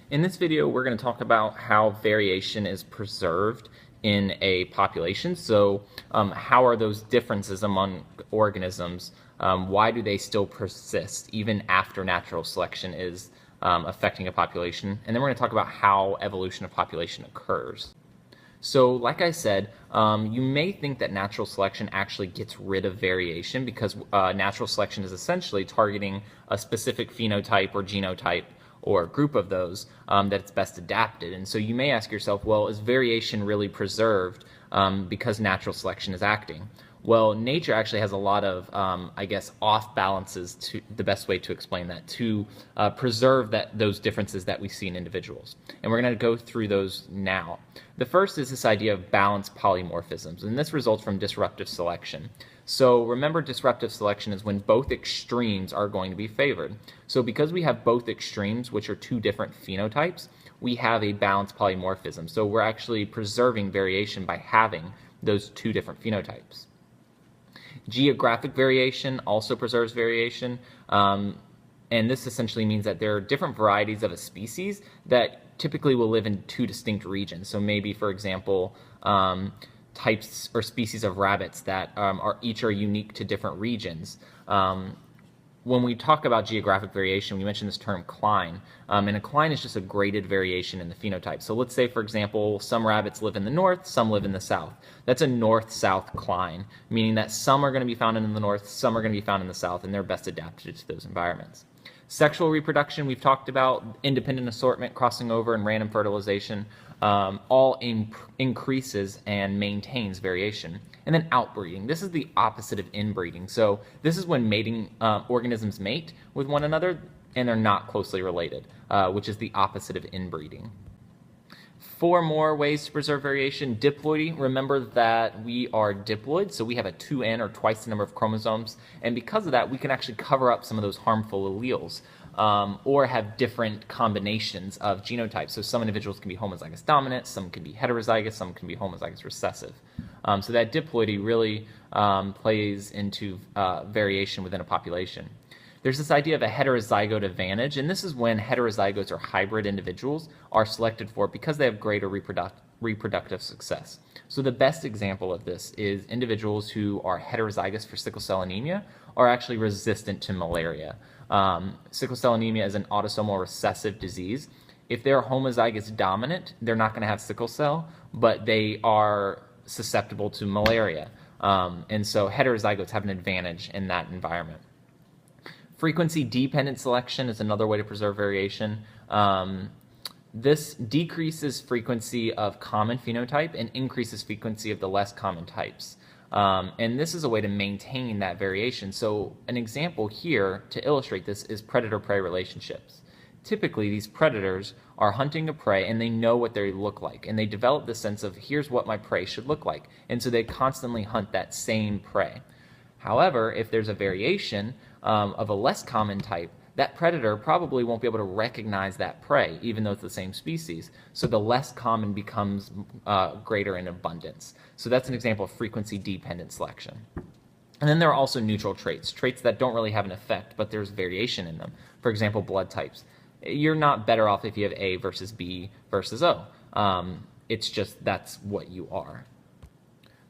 In this video, we're going to talk about how variation is preserved in a population. So how are those differences among organisms? Why do they still persist even after natural selection is affecting a population? And then we're going to talk about how evolution of population occurs. So like I said, you may think that natural selection actually gets rid of variation because natural selection is essentially targeting a specific phenotype or genotype or group of those that it's best adapted. And so you may ask yourself, well, is variation really preserved because natural selection is acting? Well, nature actually has a lot of, I guess, off balances, to the best way to explain that, to preserve those differences that we see in individuals. And we're going to go through those now. The first is this idea of balanced polymorphisms, and this results from disruptive selection. So remember, disruptive selection is when both extremes are going to be favored. So because we have both extremes, which are two different phenotypes, we have a balanced polymorphism. So we're actually preserving variation by having those two different phenotypes. Geographic variation also preserves variation, and this essentially means that there are different varieties of a species that typically will live in two distinct regions. So maybe, for example, types or species of rabbits that each are unique to different regions. When we talk about geographic variation, we mentioned this term cline, and a cline is just a graded variation in the phenotype. So let's say, for example, some rabbits live in the north, some live in the south. That's a north-south cline, meaning that some are going to be found in the north, some are going to be found in the south, and they're best adapted to those environments. Sexual reproduction, we've talked about, independent assortment, crossing over, and random fertilization, all increases and maintains variation. And then outbreeding. This is the opposite of inbreeding. So this is when mating organisms mate with one another and they're not closely related, which is the opposite of inbreeding. 4 more ways to preserve variation. Diploidy, remember that we are diploid, so we have a 2n or twice the number of chromosomes, and because of that we can actually cover up some of those harmful alleles, or have different combinations of genotypes. So some individuals can be homozygous dominant, some can be heterozygous, some can be homozygous recessive. So that diploidy really plays into variation within a population. There's this idea of a heterozygote advantage, and this is when heterozygotes or hybrid individuals are selected for because they have greater reproductive success. So the best example of this is individuals who are heterozygous for sickle cell anemia are actually resistant to malaria. Sickle cell anemia is an autosomal recessive disease. If they're homozygous dominant, they're not going to have sickle cell, but they are susceptible to malaria. And so heterozygotes have an advantage in that environment. Frequency-dependent selection is another way to preserve variation. This decreases frequency of common phenotype and increases frequency of the less common types. And this is a way to maintain that variation. So an example here to illustrate this is predator-prey relationships. Typically, these predators are hunting a prey and they know what they look like, and they develop the sense of here's what my prey should look like, and so they constantly hunt that same prey. However, if there's a variation of a less common type, that predator probably won't be able to recognize that prey, even though it's the same species. So the less common becomes greater in abundance. So that's an example of frequency-dependent selection. And then there are also neutral traits, traits that don't really have an effect, but there's variation in them. For example, blood types. You're not better off if you have A versus B versus O. It's just that's what you are.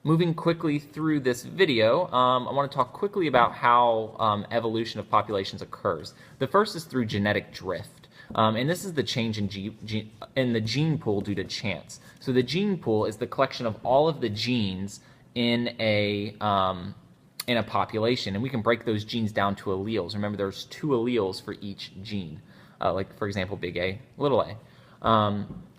Moving quickly through this video, I want to talk quickly about how evolution of populations occurs. The first is through genetic drift, and this is the change in the gene pool due to chance. So the gene pool is the collection of all of the genes in a population, and we can break those genes down to alleles. Remember, there's 2 alleles for each gene, like for example, big A, little a.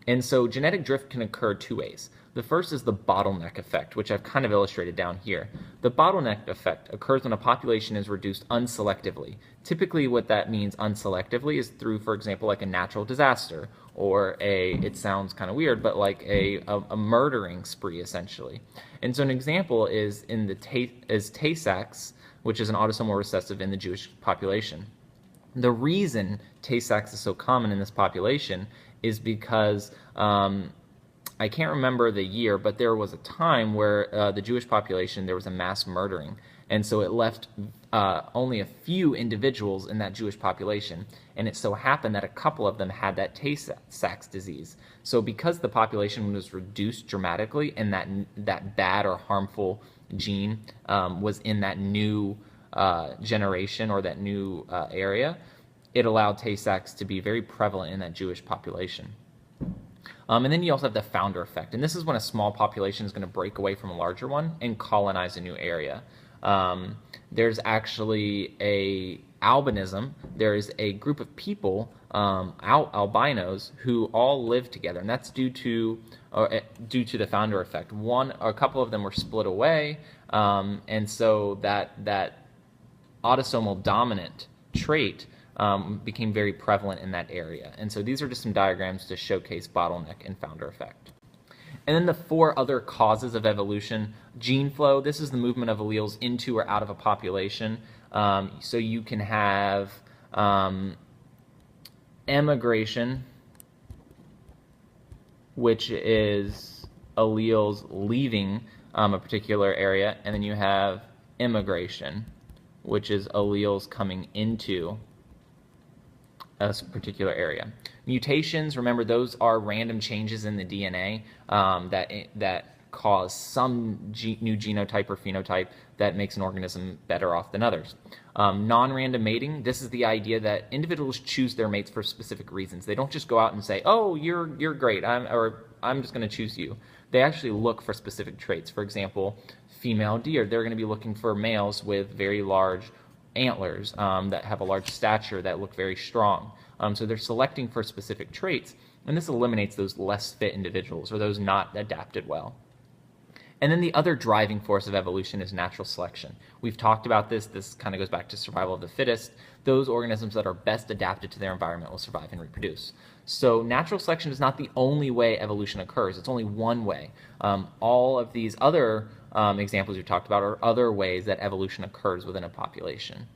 And so genetic drift can occur 2 ways. The first is the bottleneck effect, which I've kind of illustrated down here. The bottleneck effect occurs when a population is reduced unselectively. Typically what that means unselectively is through, for example, like a natural disaster, or it sounds kind of weird, but like a murdering spree, essentially. And so an example is in the Tay-Sachs, which is an autosomal recessive in the Jewish population. The reason Tay-Sachs is so common in this population is because I can't remember the year, but there was a time where the Jewish population, there was a mass murdering. And so it left only a few individuals in that Jewish population. And it so happened that a couple of them had that Tay-Sachs disease. So because the population was reduced dramatically and that bad or harmful gene was in that new generation or that new area, it allowed Tay-Sachs to be very prevalent in that Jewish population. And then you also have the founder effect. And this is when a small population is going to break away from a larger one and colonize a new area. There's actually a albinism. There is a group of people, albinos, who all live together, and that's due to the founder effect. A couple of them were split away, and so that autosomal dominant trait became very prevalent in that area. And so these are just some diagrams to showcase bottleneck and founder effect. And then the 4 other causes of evolution: gene flow. This is the movement of alleles into or out of a population. So you can have emigration, which is alleles leaving a particular area, and then you have immigration, which is alleles coming into a particular area. Mutations, remember, those are random changes in the DNA that cause some new genotype or phenotype that makes an organism better off than others. Non-random mating, this is the idea that individuals choose their mates for specific reasons. They don't just go out and say, oh, you're great, I'm just going to choose you. They actually look for specific traits. For example, female deer, they're going to be looking for males with very large antlers, that have a large stature, that look very strong. So they're selecting for specific traits, and this eliminates those less fit individuals or those not adapted well. And then the other driving force of evolution is natural selection. We've talked about this. This kind of goes back to survival of the fittest. Those organisms that are best adapted to their environment will survive and reproduce. So natural selection is not the only way evolution occurs. It's only one way. All of these other examples we've talked about are other ways that evolution occurs within a population.